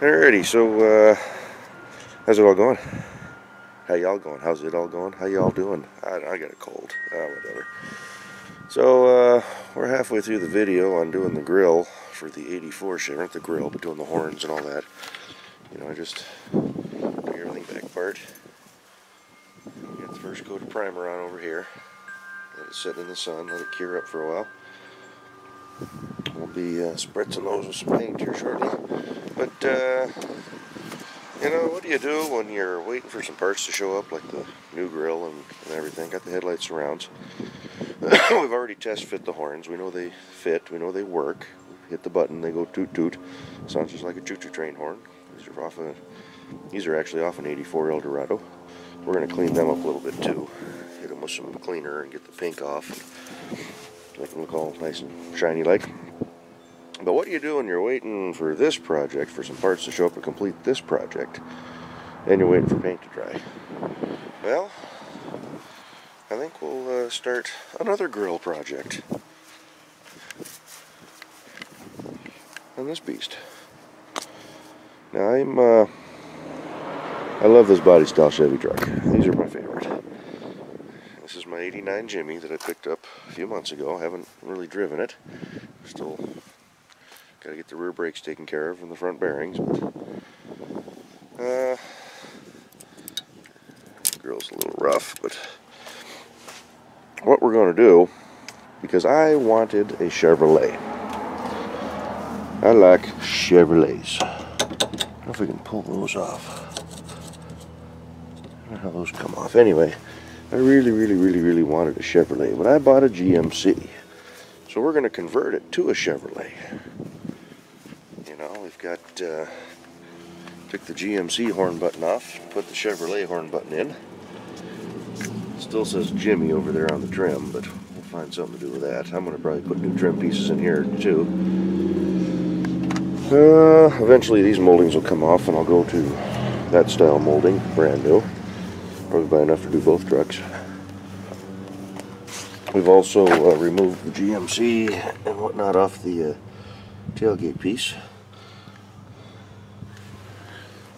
Alrighty, so how's it all going? How y'all going? How's it all going? How y'all doing? I got a cold. Whatever. So we're halfway through the video on doing the grill for the 84 Chevy. Not the grill, but doing the horns and all that. You know, I just took everything back apart. Get the first coat of primer on over here. Let it sit in the sun. Let it cure up for a while. We'll be spritzing those with some paint here shortly. But you know, what do you do when you're waiting for some parts to show up, like the new grill and everything? Got the headlight surrounds. We've already test fit the horns. We know they fit. We know they work. Hit the button, they go toot toot. Sounds just like a choo-choo train horn. These are actually off an 84 Eldorado. We're going to clean them up a little bit too. Hit them with some cleaner and get the pink off. Make them look all nice and shiny like. But what do you do when you're waiting for this project, for some parts to show up to complete this project, and you're waiting for paint to dry? Well, I think we'll start another grill project on this beast. Now I love this body style Chevy truck. These are my favorite. This is my 89 Jimmy that I picked up a few months ago. I haven't really driven it. Still gotta get the rear brakes taken care of and the front bearings, but the grill's a little rough. But what we're going to do, because I wanted a Chevrolet. I like Chevrolets. I don't know if we can pull those off. I don't know how those come off. Anyway, I really wanted a Chevrolet, but I bought a GMC. So we're going to convert it to a Chevrolet. You know, we've got, took the GMC horn button off, put the Chevrolet horn button in. Still says Jimmy over there on the trim, but we'll find something to do with that. I'm going to probably put new trim pieces in here too. Eventually these moldings will come off and I'll go to that style molding, brand new. Probably buy enough to do both trucks. We've also removed the GMC and whatnot off the tailgate piece.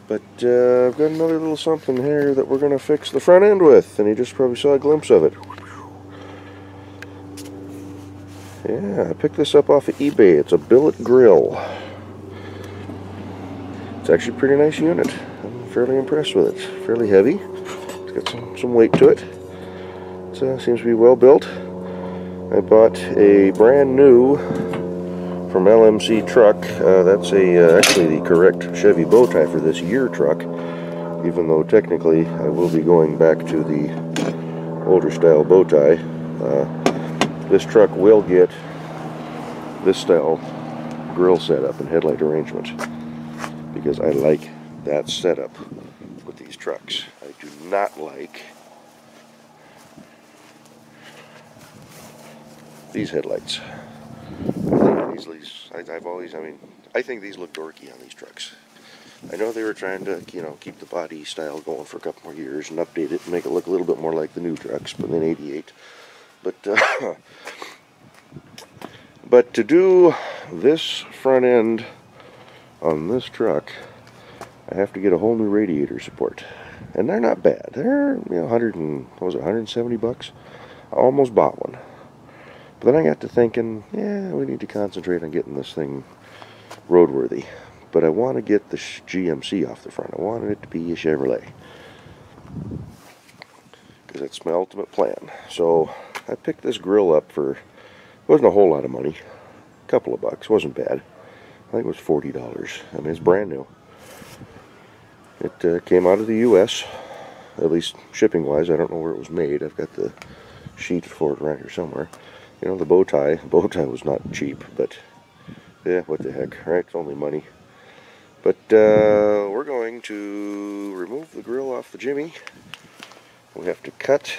But I've got another little something here that we're going to fix the front end with, and you just probably saw a glimpse of it. Yeah, I picked this up off of eBay. It's a billet grill. It's actually a pretty nice unit. I'm fairly impressed with it. Fairly heavy. It's got some weight to it. It seems to be well built. I bought a brand new from LMC truck. That's actually the correct Chevy bow tie for this year truck, even though technically I will be going back to the older style bow tie. This truck will get this style grill setup and headlight arrangement because I like that setup with these trucks. I do not like these headlights. I think these look dorky on these trucks. I know they were trying to, you know, keep the body style going for a couple more years and update it and make it look a little bit more like the new trucks, but then 88. But to do this front end on this truck, I have to get a whole new radiator support, and they're not bad. They're, you know, 170 bucks. I almost bought one. But then I got to thinking, yeah, we need to concentrate on getting this thing roadworthy. But I want to get the GMC off the front. I wanted it to be a Chevrolet, because that's my ultimate plan. So I picked this grill up for, it wasn't a whole lot of money, a couple of bucks, wasn't bad. I think it was $40. I mean, it's brand new. It came out of the US, at least shipping wise. I don't know where it was made. I've got the sheet for it around here somewhere. You know, the bow tie was not cheap, but yeah, what the heck, right? It's only money. But we're going to remove the grill off the Jimmy. We have to cut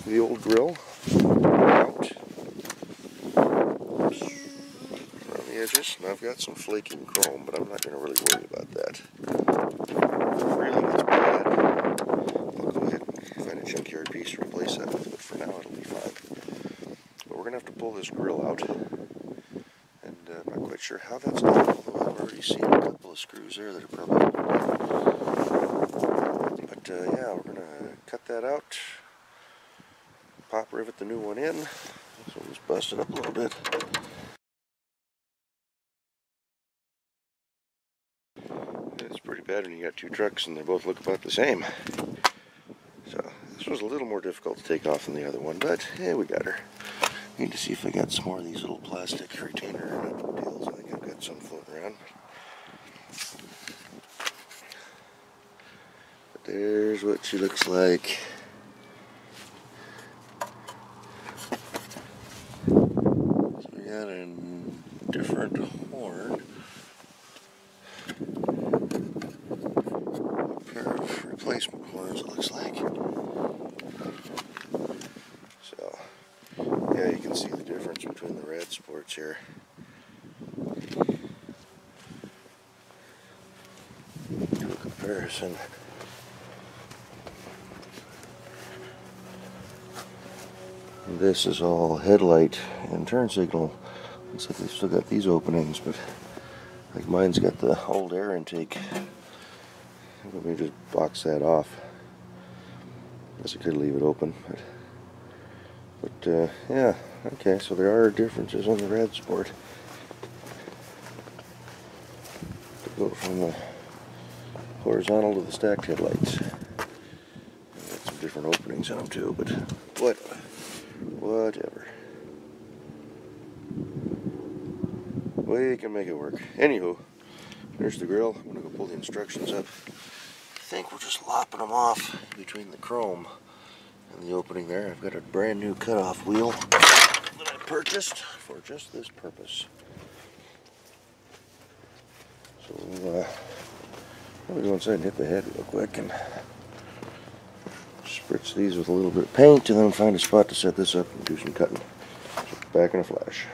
the old grill out around the edges. Now I've got some flaking chrome, but I'm not going to really worry about that. If it really gets bad, I'll go ahead and find a junkyard piece to replace that with, but for now it'll be fine. But we're going to have to pull this grill out, and I'm not quite sure how that's done. already seen a couple of screws there that are probably... But yeah, we're going to cut that out, pop rivet the new one in. This one was busted up a little bit. It's pretty bad when you got two trucks and they both look about the same. So this was a little more difficult to take off than the other one, but yeah, we got her. Need to see if I got some more of these little plastic retainer deals. I think I've got some floating around. But there's what she looks like. So we got a different horn. A pair of replacement horns, it looks like. So, yeah, you can see the difference between the red sports here. Do a comparison. And this is all headlight and turn signal. Looks like they've still got these openings, but like mine's got the old air intake. Let me just box that off. Guess I could leave it open, but yeah, okay, so there are differences on the red sport. To go from the horizontal to the stacked headlights. Got some different openings in them too, but whatever. We can make it work. Anywho, there's the grill. I'm gonna go pull the instructions up. I think we're just lopping them off between the chrome and the opening there. I've got a brand new cutoff wheel that I purchased for just this purpose. So I'm gonna go inside and hit the head real quick and spritz these with a little bit of paint and then find a spot to set this up and do some cutting. So back in a flash.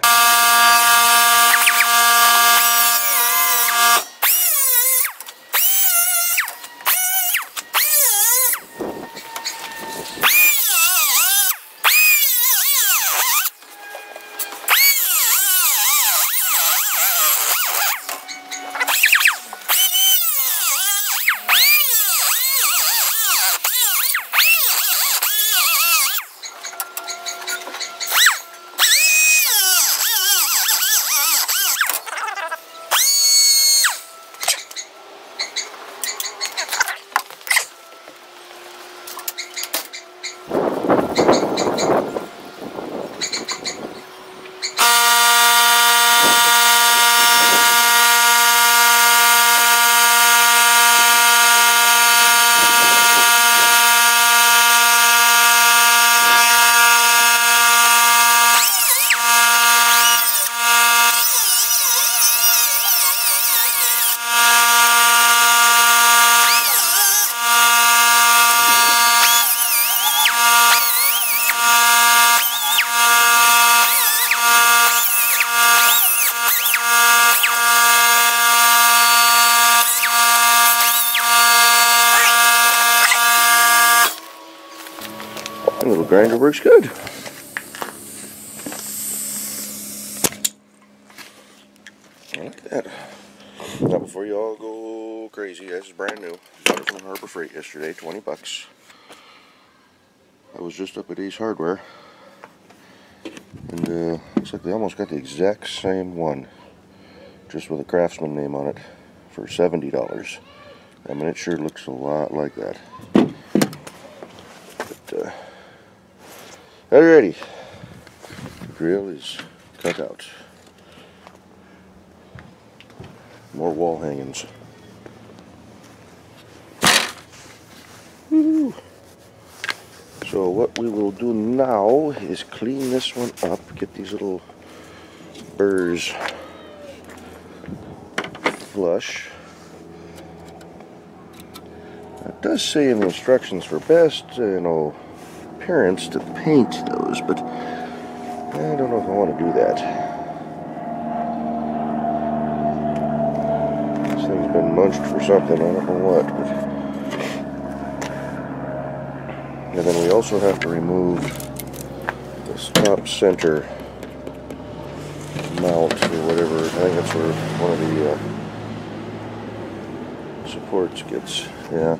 The little grinder works good. I like that. Now before you all go crazy, this is brand new. Got it from Harbor Freight yesterday, 20 bucks. I was just up at Ace Hardware. And looks like they almost got the exact same one. Just with a Craftsman name on it for $70. I mean, it sure looks a lot like that. But, alrighty, the grill is cut out. More wall hangings. Woo. So what we will do now is clean this one up, get these little burrs flush. It does say in the instructions for best, appearance to paint those, but I don't know if I want to do that. This thing's been munched for something, I don't know what. And then we also have to remove this top center mount or whatever. I think that's where one of the supports gets, yeah,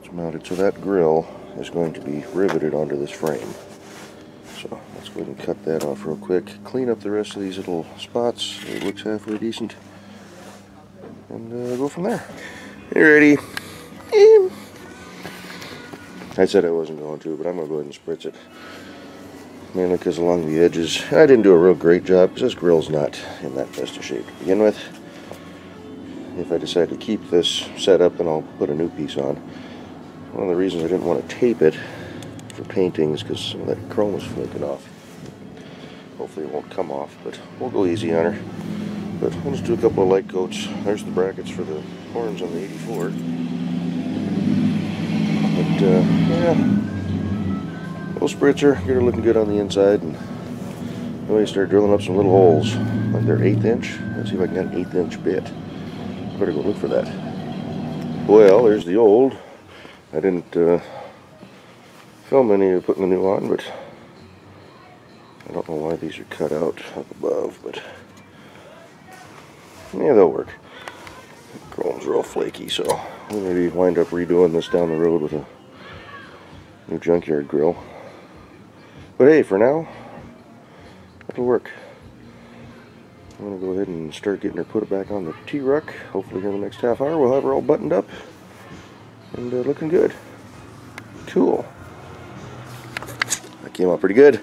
it's mounted. So that grill is going to be riveted onto this frame. So let's go ahead and cut that off real quick. Clean up the rest of these little spots. It looks halfway decent. And go from there. Alrighty. I said I wasn't going to, but I'm going to go ahead and spritz it. Mainly because along the edges, I didn't do a real great job because this grill's not in that best of shape to begin with. If I decide to keep this set up, then I'll put a new piece on. One of the reasons I didn't want to tape it for painting is because some of that chrome was flaking off. Hopefully it won't come off, but we'll go easy on her. But we'll just do a couple of light coats. There's the brackets for the horns on the 84. But yeah. We'll spritz her, get her looking good on the inside, and then we start drilling up some little holes. Like they're 1/8 inch. Let's see if I can get an 1/8 inch bit. Better go look for that. Well, there's the old. I didn't film any of putting the new on, but I don't know why these are cut out up above, but yeah, they'll work. Chrome's real flaky, so we'll maybe wind up redoing this down the road with a new junkyard grill. But hey, for now, that'll work. I'm going to go ahead and start getting her put back on the T-Ruck. Hopefully here in the next half hour we'll have her all buttoned up and looking good. Cool. That came out pretty good.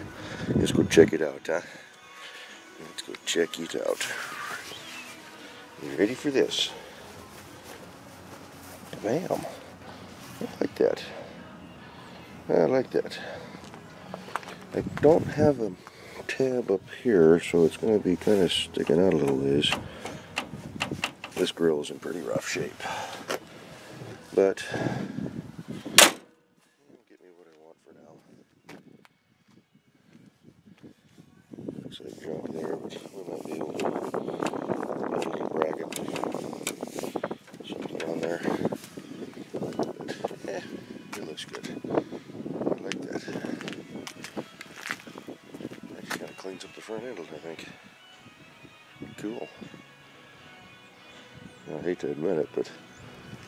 Let's go check it out, huh? Let's go check it out. You ready for this? Bam. I like that. I like that. I don't have a tab up here, so it's going to be kind of sticking out a little ways. This grill is in pretty rough shape, but it'll get me what I want for now. Looks like junk there, but we might be able to put a little bracket, something on there. But yeah, it looks good. I like that. Cleans up the front end, I think. Cool. I hate to admit it, but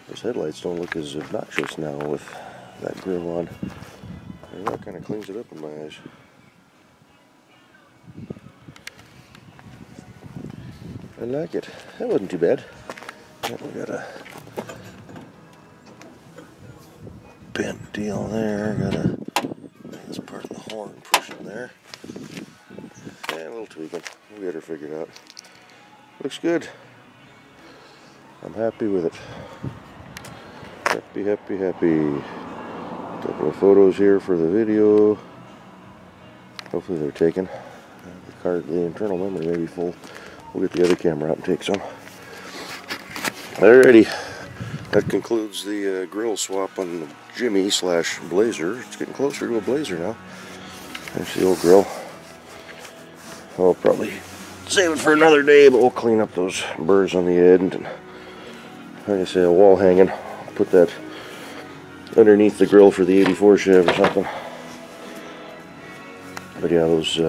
those headlights don't look as obnoxious now with that grill on. And that kind of cleans it up in my eyes. I like it. That wasn't too bad. We got a bent deal there. Got a this part of the horn pushing there. Yeah, a little tweaking. We'll get her figured out. Looks good. I'm happy with it. Happy, happy, happy. Couple of photos here for the video. Hopefully they're taken. The internal memory may be full. We'll get the other camera out and take some. Alrighty. That concludes the grill swap on the Jimmy / Blazer. It's getting closer to a Blazer now. There's the old grill. I'll probably save it for another day, but we'll clean up those burrs on the end. And like I say, a wall hanging. Put that underneath the grill for the 84 Chev or something. But yeah, those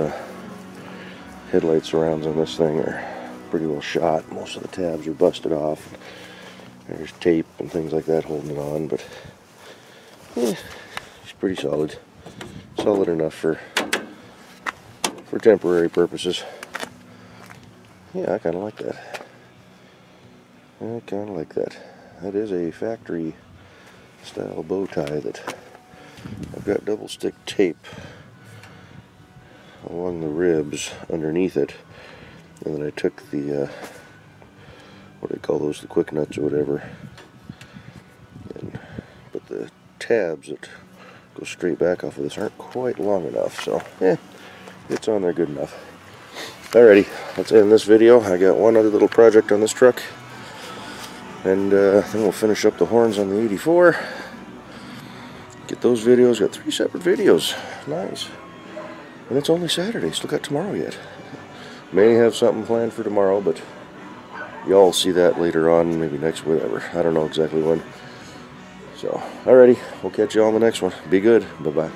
headlight surrounds on this thing are pretty well shot. Most of the tabs are busted off. There's tape and things like that holding it on, but yeah, it's pretty solid. Solid enough for temporary purposes. Yeah, I kind of like that. I kind of like that. That is a factory style bow tie that I've got double stick tape along the ribs underneath it, and then I took the what do they call those, the quick nuts or whatever, but the tabs that go straight back off of this aren't quite long enough, so yeah, it's on there good enough. Alrighty, let's end this video. I got one other little project on this truck, and then we'll finish up the horns on the 84. Get those videos. Got 3 separate videos. Nice. And it's only Saturday. Still got tomorrow yet. May have something planned for tomorrow, but y'all see that later on, maybe next, whatever. I don't know exactly when. So, alrighty, we'll catch you all on the next one. Be good. Bye-bye.